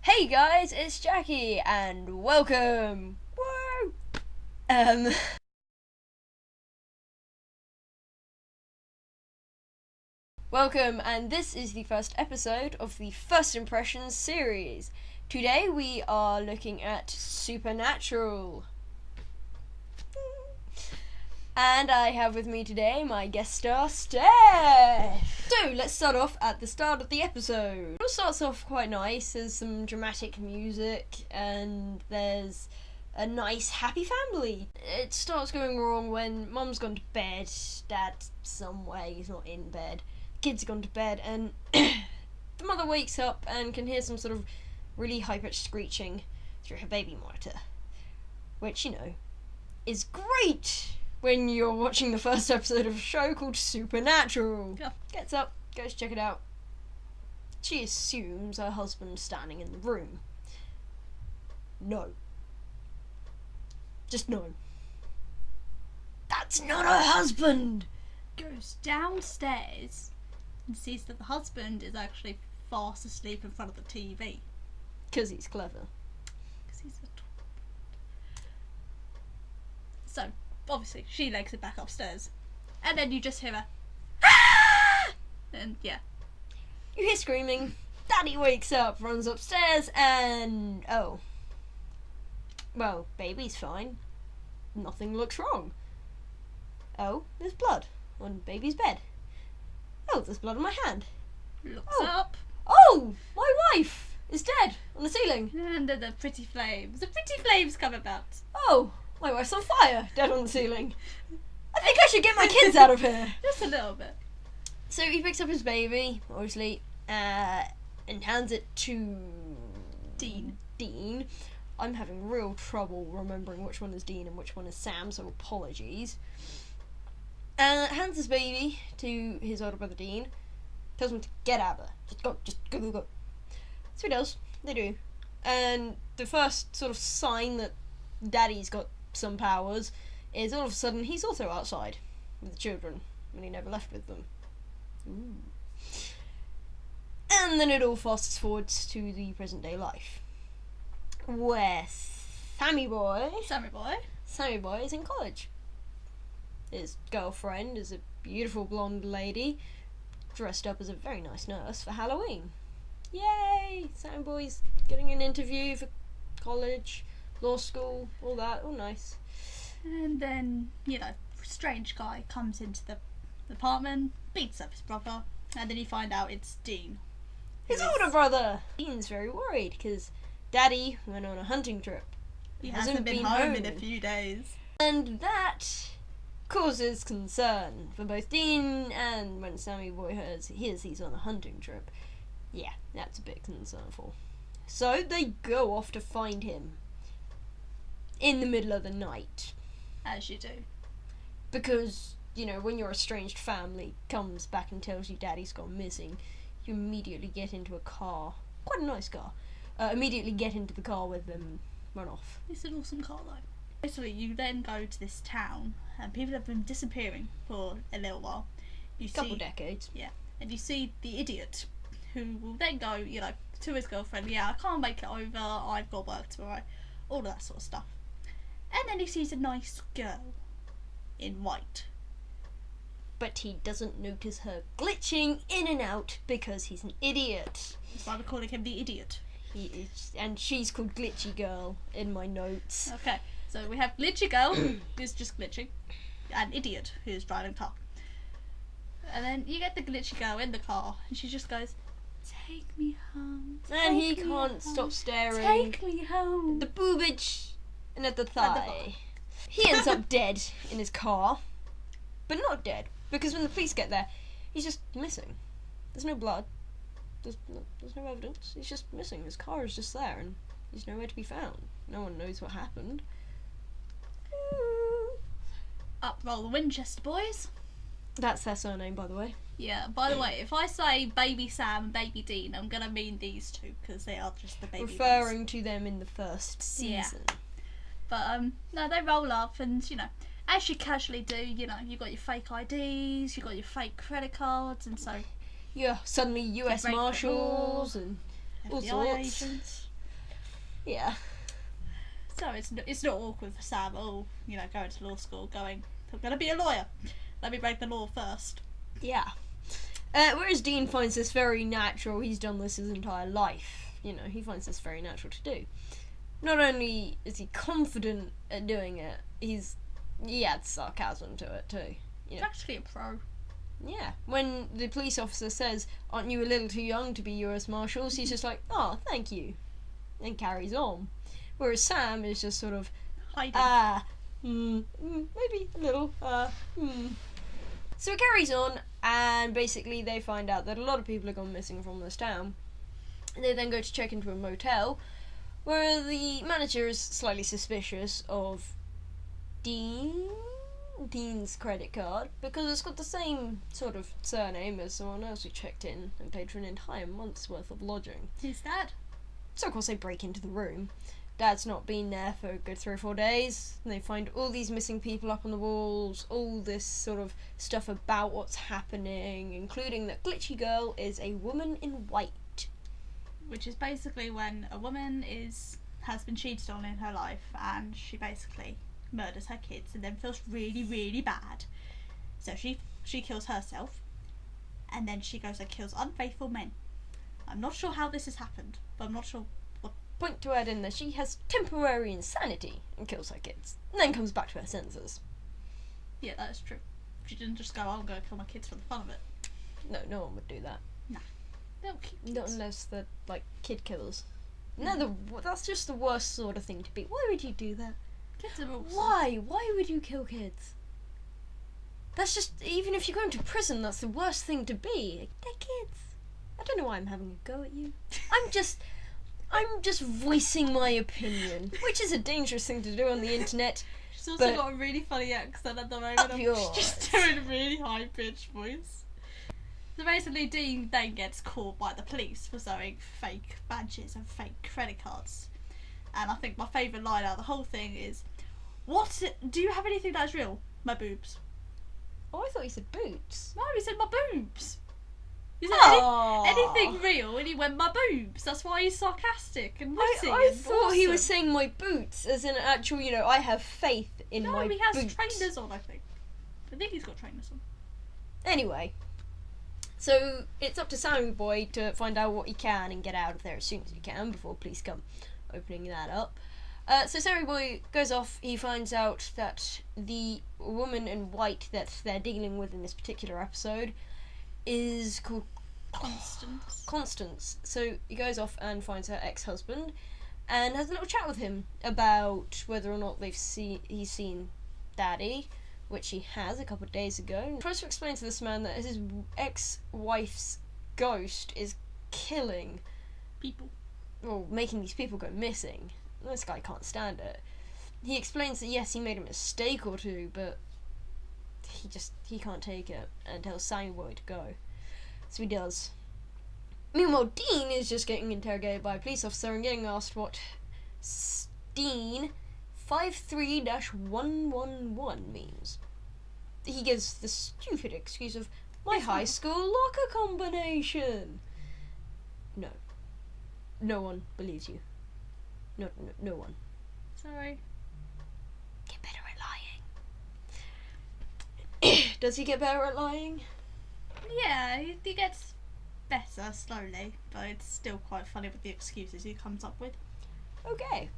Hey guys, it's Jackie, and welcome! Woo! Um, Welcome, and this is the first episode of the First Impressions series. Today we are looking at Supernatural. And I have with me today my guest star, Steph! So, let's start off at the start of the episode. It all starts off quite nice. There's some dramatic music, and there's a nice, happy family. It starts going wrong when Mum's gone to bed, Dad's somewhere, he's not in bed. Kids have gone to bed, and the mother wakes up and can hear some sort of really high-pitched screeching through her baby monitor. Which, is great when you're watching the first episode of a show called Supernatural. Yeah. Gets up, goes to check it out. She assumes her husband's standing in the room. No. Just no. That's not her husband! Goes downstairs and sees that the husband is actually fast asleep in front of the TV. Because he's clever. Because he's a So, obviously, she legs it back upstairs. And then you just hear a "Ah!" And yeah. You hear screaming. Daddy wakes up, runs upstairs, and well, baby's fine. Nothing looks wrong. Oh, there's blood on baby's bed. Oh, there's blood on my hand. Looks up. Oh, my wife is dead on the ceiling. And then the pretty flames come about. Oh, my wife's on fire, dead on the ceiling. I think I should get my kids out of here. Just a little bit. So he picks up his baby, obviously, and hands it to Dean. I'm having real trouble remembering which one is Dean and which one is Sam, so apologies. Hands his baby to his older brother Dean. Tells him to get out of there. Just go. So he does. They do. And the first sort of sign that Daddy's got some powers is all of a sudden he's also outside with the children when he never left with them. Ooh. And then it all fast forwards to the present day life, where Sammy boy is in college. His girlfriend is a beautiful blonde lady dressed up as a very nice nurse for Halloween. Yay! Sammy boy's getting an interview for college, law school, all that, all nice. And then, strange guy comes into the apartment, beats up his brother, and then you find out it's Dean. His older brother! Dean's very worried because Daddy went on a hunting trip. He hasn't been home in a few days. And that causes concern for both Dean and when Sammy boy hears he's on a hunting trip. Yeah, that's a bit concernful. So they go off to find him in the middle of the night. As you do. Because, when your estranged family comes back and tells you Daddy's gone missing, you immediately get into a car. Quite a nice car. Immediately get into the car with them and run off. It's an awesome car though. Basically, you then go to this town, and people have been disappearing for a little while. Couple decades. Yeah. And you see the idiot, who will then go, to his girlfriend, I can't make it over, I've got work tomorrow, all of that sort of stuff. And then he sees a nice girl in white. But he doesn't notice her glitching in and out because he's an idiot. So I'm calling him the idiot. He is, and she's called Glitchy Girl in my notes. Okay, so we have Glitchy Girl, who's just glitching, and Idiot, who's driving a car. And then you get the Glitchy Girl in the car, and she just goes, "Take me home." And he can't stop staring. Take me home. The boobage and at the thigh. He ends up dead in his car, but not dead because when the police get there, he's just missing. There's no blood. There's no evidence. He's just missing. His car is just there, and he's nowhere to be found. No one knows what happened. Up roll the Winchester boys. That's their surname, by the way. Yeah, by the way, if I say Baby Sam and Baby Dean, I'm going to mean these two, because they are just the baby Referring ones. to them in the first season. Yeah. But, no, they roll up, and, as you casually do, you got your fake IDs, you got your fake credit cards, and so Yeah, suddenly US break the law. Marshals and all FBI sorts. agents. Yeah. So it's not awkward for Sam at all, going to law school, going, I'm going to be a lawyer. Let me break the law first. Yeah. Whereas Dean finds this very natural. He's done this his entire life. He finds this very natural to do. Not only is he confident at doing it, he adds sarcasm to it too. He's actually a pro. Yeah. When the police officer says, "Aren't you a little too young to be US Marshals?" he's just like, "Oh, thank you," and carries on. Whereas Sam is just sort of, Hiding. maybe a little, So it carries on, and basically they find out that a lot of people have gone missing from this town. They then go to check into a motel, where the manager is slightly suspicious of Dean's credit card, because it's got the same sort of surname as someone else who checked in and paid for an entire month's worth of lodging. Who's Dad? So of course they break into the room. Dad's not been there for a good 3 or 4 days. And they find all these missing people up on the walls, all this sort of stuff about what's happening, including that Glitchy Girl is a woman in white. Which is basically when a woman has been cheated on in her life, and she basically murders her kids and then feels really, really bad. So she kills herself, and then she goes and kills unfaithful men. I'm not sure how this has happened, but I'm not sure what. Point to add in that she has temporary insanity and kills her kids, and then comes back to her senses. Yeah, that is true. She didn't just go, I'm going to kill my kids for the fun of it. No one would do that. They'll keep kids. Not unless they're, like, kid killers. No, that's just the worst sort of thing to be. Why would you do that? Kids are awesome. Why? Why would you kill kids? That's just, even if you're going to prison, that's the worst thing to be. They're kids. I don't know why I'm having a go at you. I'm just voicing my opinion, which is a dangerous thing to do on the internet. She's also got a really funny accent at the moment. Up yours. She's just doing a really high-pitched voice. So basically, Dean then gets caught by the police for selling fake badges and fake credit cards. And I think my favourite line out of the whole thing is, do you have anything that's real? My boobs. Oh, I thought you said boots. No, he said my boobs. He said anything real, and he went my boobs. That's why he's sarcastic and witty. I and thought he awesome. was saying my boots, as in actual, I have faith in my boots. No, he has trainers on, I think he's got trainers on. Anyway, so it's up to Sammy Boy to find out what he can and get out of there as soon as he can before police come opening that up. So Sammy Boy goes off. He finds out that the woman in white that they're dealing with in this particular episode is called Constance. So he goes off and finds her ex-husband and has a little chat with him about whether or not he's seen Daddy, which he has a couple of days ago. And tries to explain to this man that his ex-wife's ghost is killing people. Well, making these people go missing. This guy can't stand it. He explains that yes, he made a mistake or two, but he can't take it and tells Sammy Boy to go. So he does. Meanwhile, Dean is just getting interrogated by a police officer and getting asked what Dean 53-111 means. He gives the stupid excuse of my high school locker combination. No one believes you. No one. Sorry. Get better at lying. Does he get better at lying? Yeah, he gets better slowly, but it's still quite funny with the excuses he comes up with. Okay.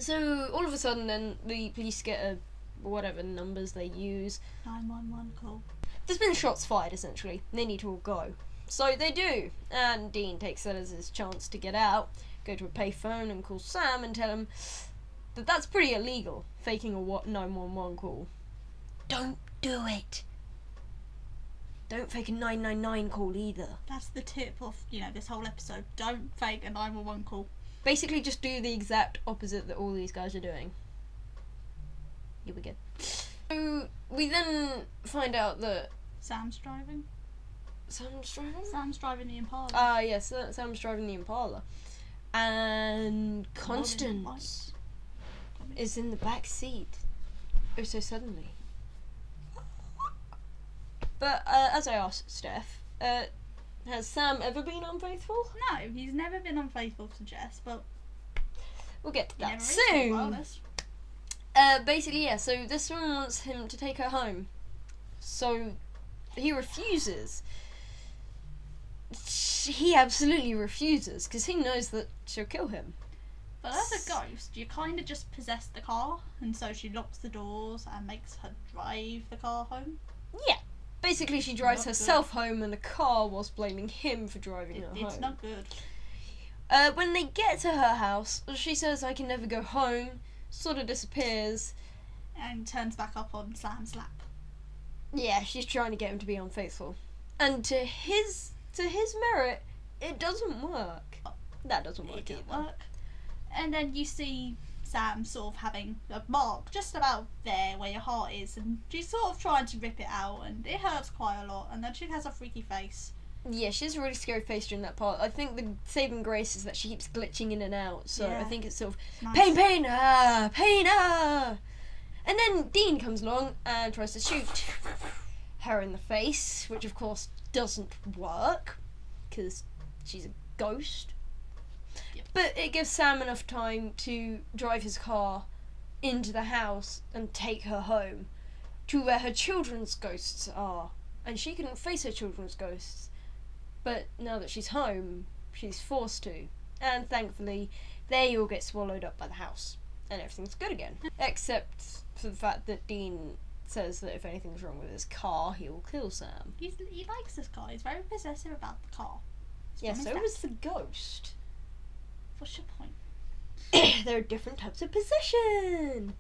So all of a sudden then the police get whatever numbers they use. 911 call. There's been shots fired essentially. They need to all go. So they do. And Dean takes that as his chance to get out, go to a payphone and call Sam and tell him that that's pretty illegal, faking a 911 call. Don't do it. Don't fake a 999 call either. That's the tip of, this whole episode. Don't fake a 911 call. Basically just do the exact opposite that all these guys are doing. You'll be good. So we then find out that Sam's driving. Sam's driving? Sam's driving the Impala. Yes, Sam's driving the Impala. And Constance is in the back seat. Oh, so suddenly. But as I asked Steph, has Sam ever been unfaithful? No, he's never been unfaithful to Jess, but We'll get to You that never is, to be soon. honest. Basically, yeah, so this woman wants him to take her home. So he refuses. He absolutely refuses, because he knows that she'll kill him. But as a ghost, you kind of just possess the car, and so she locks the doors and makes her drive the car home. Yeah. Basically, she drives Not herself home in the car whilst blaming him for driving her It's home. not good. When they get to her house, she says, "I can never go home," sort of disappears. And turns back up on Sam's lap. Yeah, she's trying to get him to be unfaithful. And to his merit, it doesn't work. That doesn't work It didn't either. work. And then you see Sam sort of having a mark just about there where your heart is, and she's sort of trying to rip it out, and it hurts quite a lot, and then she has a freaky face. Yeah, she has a really scary face during that part. I think the saving grace is that she keeps glitching in and out, so Yeah. I think it's sort of It's nice. pain, pain, and then Dean comes along and tries to shoot her in the face, which of course doesn't work, because she's a ghost. Yep. But it gives Sam enough time to drive his car into the house and take her home to where her children's ghosts are. And she couldn't face her children's ghosts. But now that she's home, she's forced to. And thankfully, they all get swallowed up by the house. And everything's good again. Except for the fact that Dean says that if anything's wrong with his car, he will kill Sam. He likes this car. He's very possessive about the car. It's Yeah, from his so dad. was the ghost. What's your point? There are different types of possession.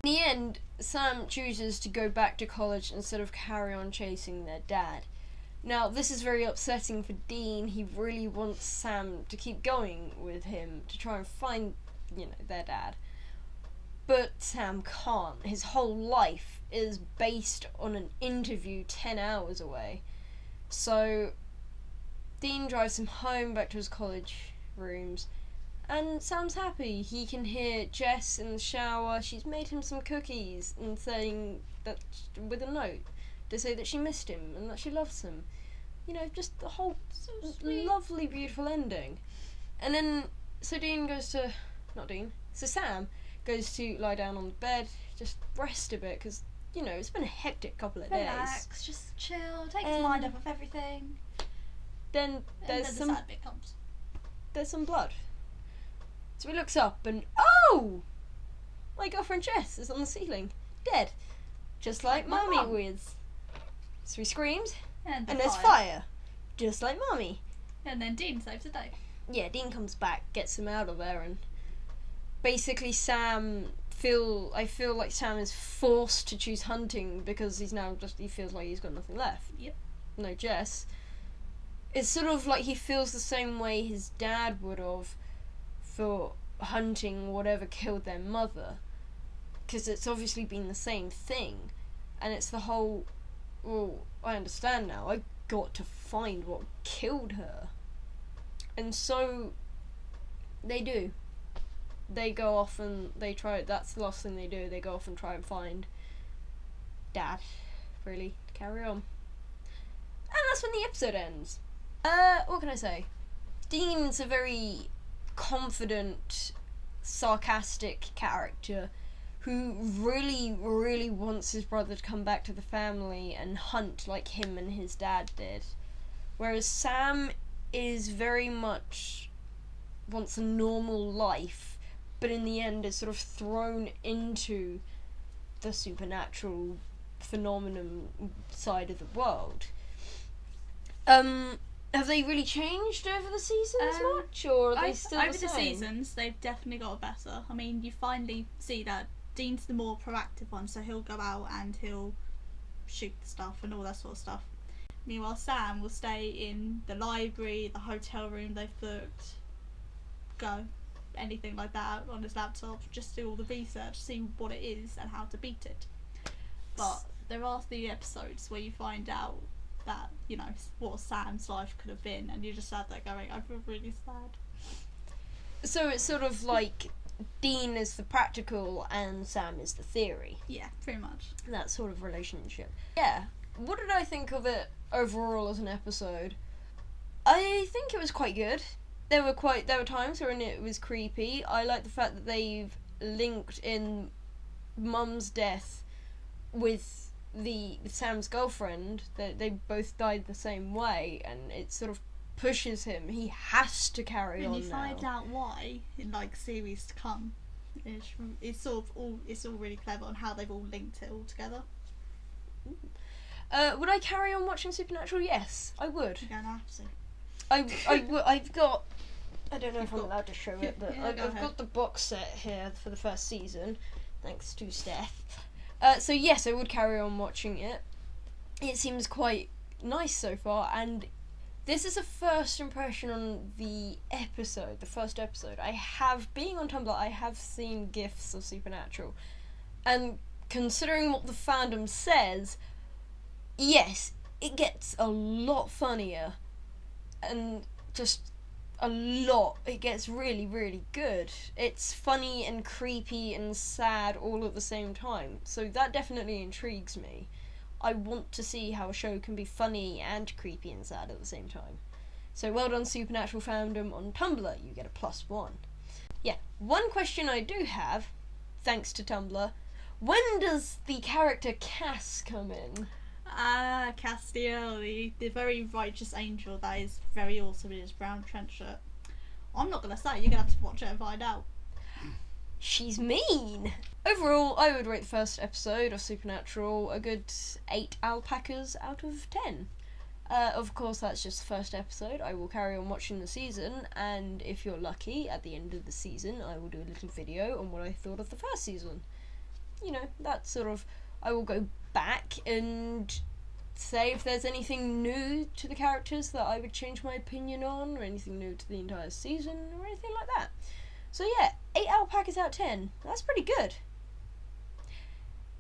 In the end, Sam chooses to go back to college instead of carry on chasing their dad. Now, this is very upsetting for Dean. He really wants Sam to keep going with him to try and find, their dad. But Sam can't. His whole life is based on an interview 10 hours away. So, Dean drives him home back to his college rooms. And Sam's happy. He can hear Jess in the shower. She's made him some cookies and saying that with a note to say that she missed him and that she loves him. Just the whole So sweet. lovely, beautiful ending. And then, so Sam goes to lie down on the bed, just rest a bit, because, it's been a hectic couple of days. Relax, just chill, take his mind off of everything. Then And there's then some the sad bit comes. there's some blood. So he looks up and, oh! My girlfriend Jess is on the ceiling, dead. Just like my Mummy mum. was. So he screams, And there's fire. Just like Mummy. And then Dean saves the day. Yeah, Dean comes back, gets him out of there, and basically I feel like Sam is forced to choose hunting because he feels like he's got nothing left. Yep. No Jess. It's sort of like he feels the same way his dad would have for hunting whatever killed their mother, because it's obviously been the same thing, and it's the whole, well, I understand now, I got to find what killed her. And so they do. They go off and they try, that's the last thing they do, they go off and try and find Dad, really, to carry on. And that's when the episode ends. What can I say? Dean's a very confident, sarcastic character who really, really wants his brother to come back to the family and hunt like him and his dad did. Whereas Sam is very much wants a normal life, but in the end is sort of thrown into the supernatural phenomenon side of the world. Have they really changed over the seasons much, or are they still over the the same? seasons, they've definitely got better. I mean, you finally see that Dean's the more proactive one, so he'll go out and he'll shoot the stuff and all that sort of stuff. Meanwhile, Sam will stay in the library, the hotel room they've booked, go anything like that on his laptop, just do all the research, see what it is and how to beat it. But there are the episodes where you find out that, what Sam's life could have been, and you just sat there going, I feel really sad. So it's sort of like Dean is the practical and Sam is the theory. Yeah, pretty much. That sort of relationship. Yeah. What did I think of it overall as an episode? I think it was quite good. there were times when it was creepy. I like the fact that they've linked in Mum's death with Sam's girlfriend. That they both died the same way, and it sort of pushes him. He has to carry on now. And you find out why in like series to come. It's all really clever on how they've all linked it all together. Would I carry on watching Supernatural? Yes, I would. You're going to have to. I've got. I don't know if I'm allowed to show it, but Yeah, I've got the box set here for the first season, thanks to Steph. So yes, I would carry on watching it. It seems quite nice so far, and this is a first impression on the first episode. Being on Tumblr, I have seen GIFs of Supernatural, and considering what the fandom says, yes, it gets a lot funnier, and just a lot. It gets really, really good. It's funny and creepy and sad all at the same time, so that definitely intrigues me. I want to see how a show can be funny and creepy and sad at the same time. So well done, Supernatural fandom on Tumblr, you get a +1. Yeah, one question I do have, thanks to Tumblr, when does the character Cass come in? Castiel, the very righteous angel that is very awesome in his brown trench shirt. I'm not going to say, you're going to have to watch it and find out. She's mean! Overall, I would rate the first episode of Supernatural a good 8 alpacas out of 10. Of course, that's just the first episode. I will carry on watching the season, and if you're lucky, at the end of the season, I will do a little video on what I thought of the first season. You know, that sort of... I will go back and say if there's anything new to the characters that I would change my opinion on, or anything new to the entire season, or anything like that. So yeah, 8 alpacas out of 10. That's pretty good.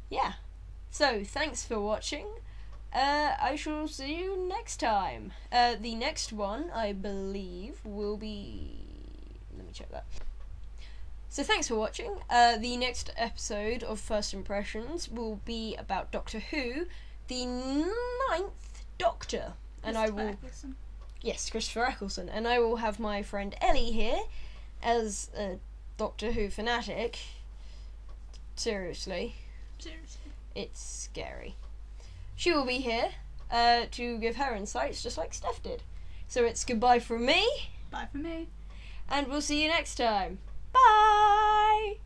Yeah. So, thanks for watching. I shall see you next time. The next one, I believe, will be... Let me check that. So thanks for watching. The next episode of First Impressions will be about Doctor Who, the 9th Doctor. And I will... Eccleston. Yes, Christopher Eccleston. And I will have my friend Ellie here as a Doctor Who fanatic. Seriously. It's scary. She will be here to give her insights just like Steph did. So it's goodbye from me. Bye from me. And we'll see you next time. Bye!